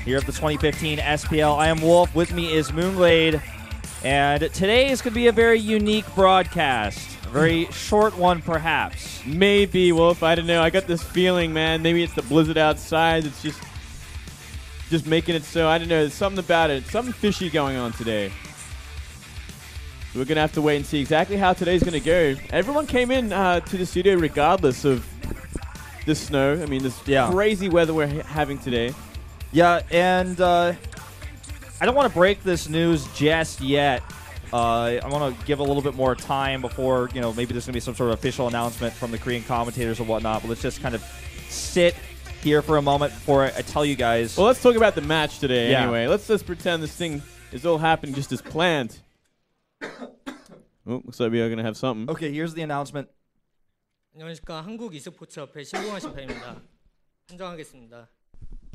here at the 2015 SPL. I am Wolf. With me is Moonglade. And today is going to be a very unique broadcast. A very short one, perhaps. Maybe, Wolf. I don't know. I got this feeling, man. Maybe it's the blizzard outside. It's just making it so. I don't know. There's something about it. Something fishy going on today. We're going to have to wait and see exactly how today's going to go. Everyone came in to the studio regardless of the snow. I mean, this crazy weather we're having today. Yeah, and I don't want to break this news just yet. I want to give a little bit more time before, you know, maybe there's going to be some sort of official announcement from the Korean commentators or whatnot. But let's just kind of sit here for a moment before I tell you guys. Well, let's talk about the match today anyway. Let's just pretend this thing is all happening just as planned. Oh, looks like we are going to have something. Okay, here's the announcement. 안녕하십니까. 한국 e스포츠 협회 신봉환 심판입니다. 판정하겠습니다.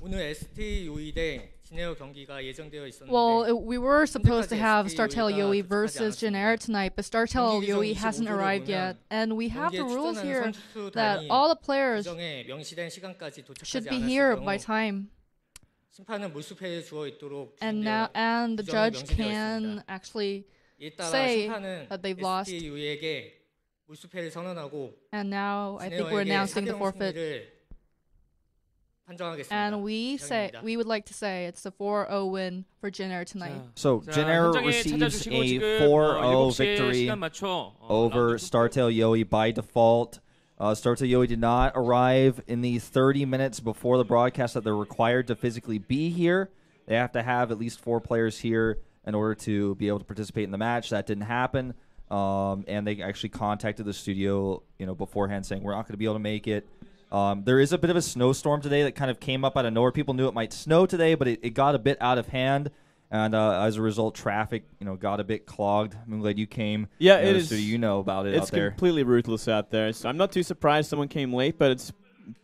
오늘 ST-YOE 대 Jin Air 경기가 예정되어 있었는데. Well, we were supposed to have StarTale-yoe versus Jin Air tonight, but StarTale-yoe hasn't arrived yet. And we have the rules here that all the players should be here by time. And the judge can actually say that they've lost. And now I think we're announcing the forfeit. And we would like to say it's a 4-0 win for Jin Air tonight. So Jin Air receives a 4-0 victory over StarTale-yoe by default. StarTale-yoe did not arrive in the 30 minutes before the broadcast that they're required to physically be here. They have to have at least 4 players here in order to be able to participate in the match. That didn't happen. And they actually contacted the studio, you know, beforehand saying we're not going to be able to make it. There is a bit of a snowstorm today that kind of came up out of nowhere. People knew it might snow today, but it got a bit out of hand, and as a result, traffic got a bit clogged. Moonglade, you came. Yeah, it is. So you know about it out there. It's completely ruthless out there. So I'm not too surprised someone came late, but it's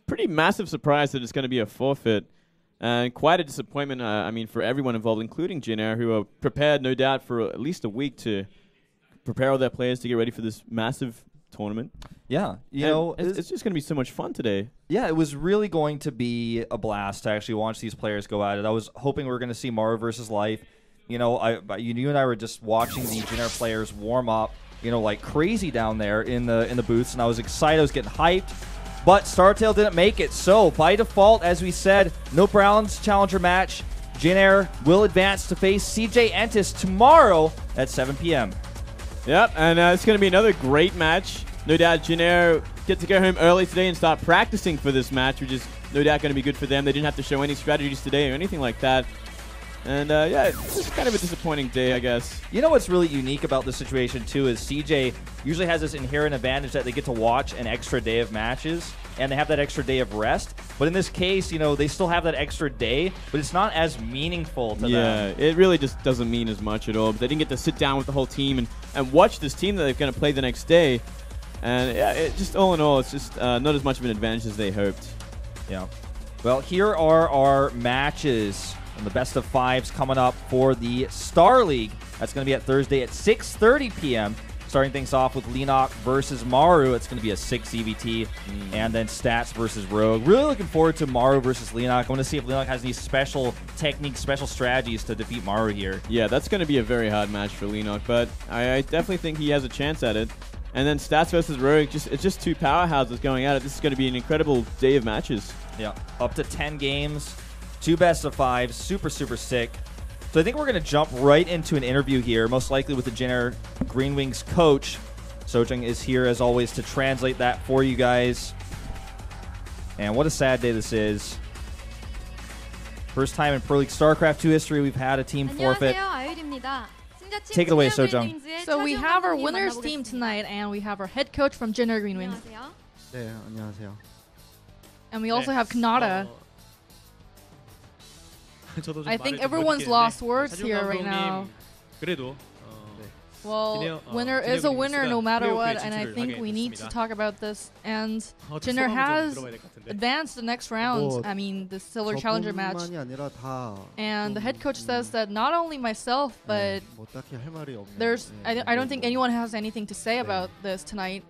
pretty massive surprise that it's going to be a forfeit, and quite a disappointment. I mean, for everyone involved, including Jin Air, who are prepared, no doubt, for at least a week to prepare all their players to get ready for this massive tournament. Yeah, it's just going to be so much fun today. Yeah, it was really going to be a blast to actually watch these players go at it. I was hoping we were going to see Maru versus Life. You and I were just watching the Jin Air players warm up, like crazy down there in the booths, and I was excited. I was getting hyped, but StarTale didn't make it. So by default, as we said, no Browns Challenger match. Jin Air will advance to face CJ Entis tomorrow at 7 p.m. Yep, and it's going to be another great match. No doubt Jin Air get to go home early today and start practicing for this match, which is no doubt going to be good for them. They didn't have to show any strategies today or anything like that. And yeah, it's just kind of a disappointing day, I guess. You know what's really unique about this situation, too, is CJ usually has this inherent advantage that they get to watch an extra day of matches, and they have that extra day of rest. But in this case, they still have that extra day, but it's not as meaningful to them. Yeah, it really just doesn't mean as much at all. But they didn't get to sit down with the whole team and watch this team that they're going to play the next day. And yeah, it just all in all, it's just not as much of an advantage as they hoped. Yeah. Well, here are our matches and the best of 5s coming up for the Star League. That's going to be at Thursday at 6:30 p.m. Starting things off with Leenock versus Maru. It's going to be a 6 EVT. And then Stats versus Rogue. Really looking forward to Maru versus Leenock. I want to see if Leenock has any special techniques, special strategies to defeat Maru here. Yeah, that's going to be a very hard match for Leenock, but I definitely think he has a chance at it. And then Stats versus Rogue, it's just 2 powerhouses going at it. This is going to be an incredible day of matches. Yeah, up to 10 games, 2 best of 5s, super, super sick. So I think we're going to jump right into an interview here, most likely with the Jin Air Green Wings coach. Sojung is here, as always, to translate that for you guys. And what a sad day this is. First time in Pro League StarCraft 2 history we've had a team forfeit. Take it away, Sojung. So we have our winners team tonight, and we have our head coach from Jin Air Green Wings. 네, 안녕하세요. And we also have Kanata. I think everyone's lost words here right now. Well, winner is a winner no matter what, and I think we need to talk about this. And Jin Air has advanced the next round, I mean, the Silver Challenger match. And the head coach says that not only myself, but I don't think anyone has anything to say about this tonight.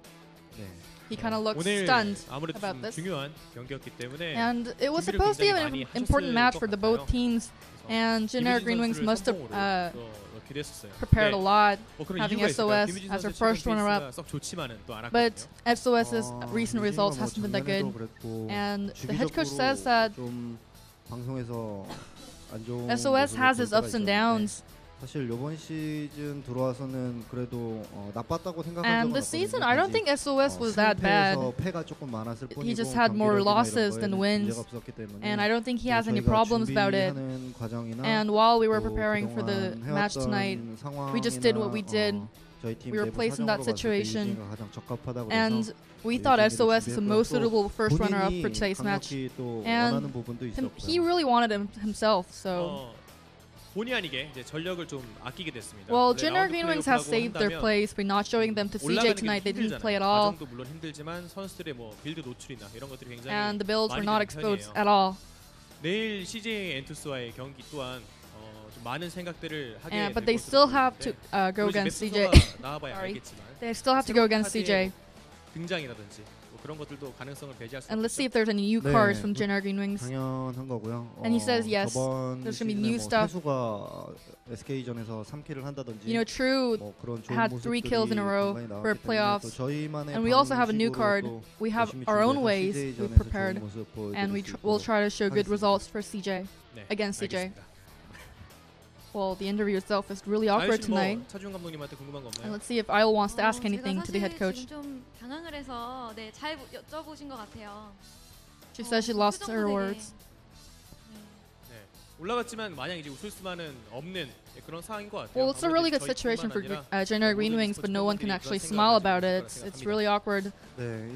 he kind of looked stunned about this. And it was supposed to be an important match for the both teams. And Jin Air Green Wings must have prepared a lot, having SOS as their first runner-up. But SOS's recent results hasn't been that good. And the head coach says that SOS has its ups and downs. And this season, I don't think SOS was that bad. He just had more losses than wins, and I don't think he has any problems about it. And while we were preparing for the match tonight, we just did what we did. We were placed in that situation, and we thought SOS is the most suitable first runner-up for today's match. And he really wanted him himself, so... Well, Jin Air Green Wings has saved their place by not showing them to CJ tonight. They didn't play at all. And the builds were not exposed at all. But they still have to go against CJ. Sorry. They still have to go against CJ. And let's see if there's any new cards from Jin Air Green Wings. And he says yes, there's going to be new stuff. You know, True had 3 kills in a row for playoffs. And we also have a new card. We have our own ways we prepared. And we'll try to show good results for CJ, against CJ. Well, the interview itself is really awkward tonight. And let's see if Isle wants to ask anything to the head coach. She says she lost her words. Well, it's a really good situation for Jin Air Green Wings, but no one can actually smile about it. It's really awkward.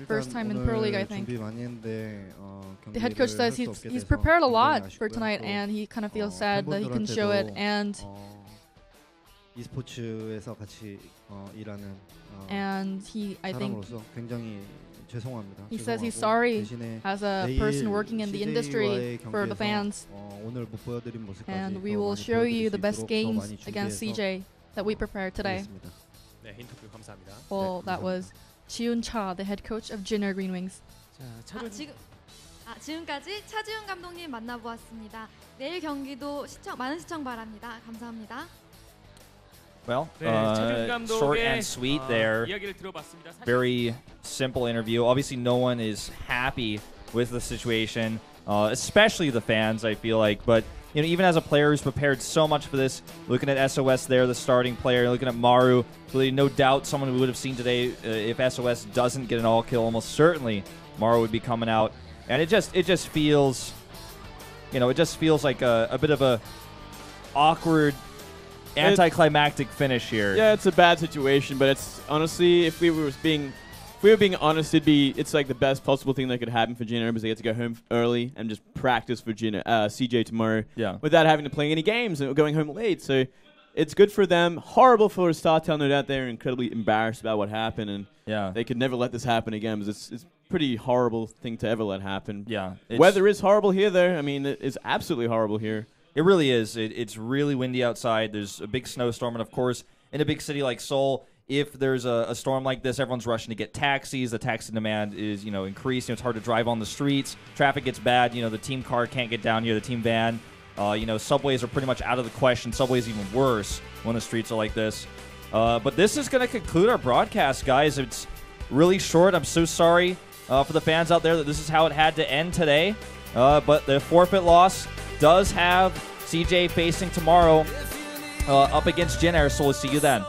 First time in Pro League, I think. The head coach says he's prepared a lot for tonight, and he kind of feels sad that he couldn't show it. And I think he says he's sorry as a person working in the industry for the fans. And we will show you the best games against CJ that we prepared today. Well, that was Jiun Cha, the head coach of Jin Air Green Wings. 지금까지 차지훈 감독님 만나보았습니다. 내일 경기도 많은 시청 바랍니다. 감사합니다. Well, short and sweet there. Very simple interview. Obviously, no one is happy with the situation, especially the fans, I feel like. But you know, even as a player who's prepared so much for this, looking at SOS there, the starting player, looking at Maru, really no doubt someone we would have seen today if SOS doesn't get an all kill. Almost certainly, Maru would be coming out, and it just feels, you know, it just feels like a bit of a awkward, anticlimactic finish here. Yeah, it's a bad situation, but it's honestly, if we were being honest, it's like the best possible thing that could happen for Jin Air because they get to go home early and just practice for CJ tomorrow without having to play any games and going home late. So it's good for them. Horrible for StarTale no doubt. They're incredibly embarrassed about what happened, and they could never let this happen again because it's a pretty horrible thing to ever let happen. Yeah, weather is horrible here, though. I mean, it's absolutely horrible here. It really is. It's really windy outside. There's a big snowstorm, and of course, in a big city like Seoul, if there's a storm like this, everyone's rushing to get taxis. The taxi demand is, increased. It's hard to drive on the streets. Traffic gets bad. The team car can't get down here. The team van. Subways are pretty much out of the question. Subways even worse when the streets are like this. But this is going to conclude our broadcast, guys. It's really short. I'm so sorry for the fans out there that this is how it had to end today. But the forfeit loss does have CJ facing tomorrow up against Jin Air, so we'll see you then.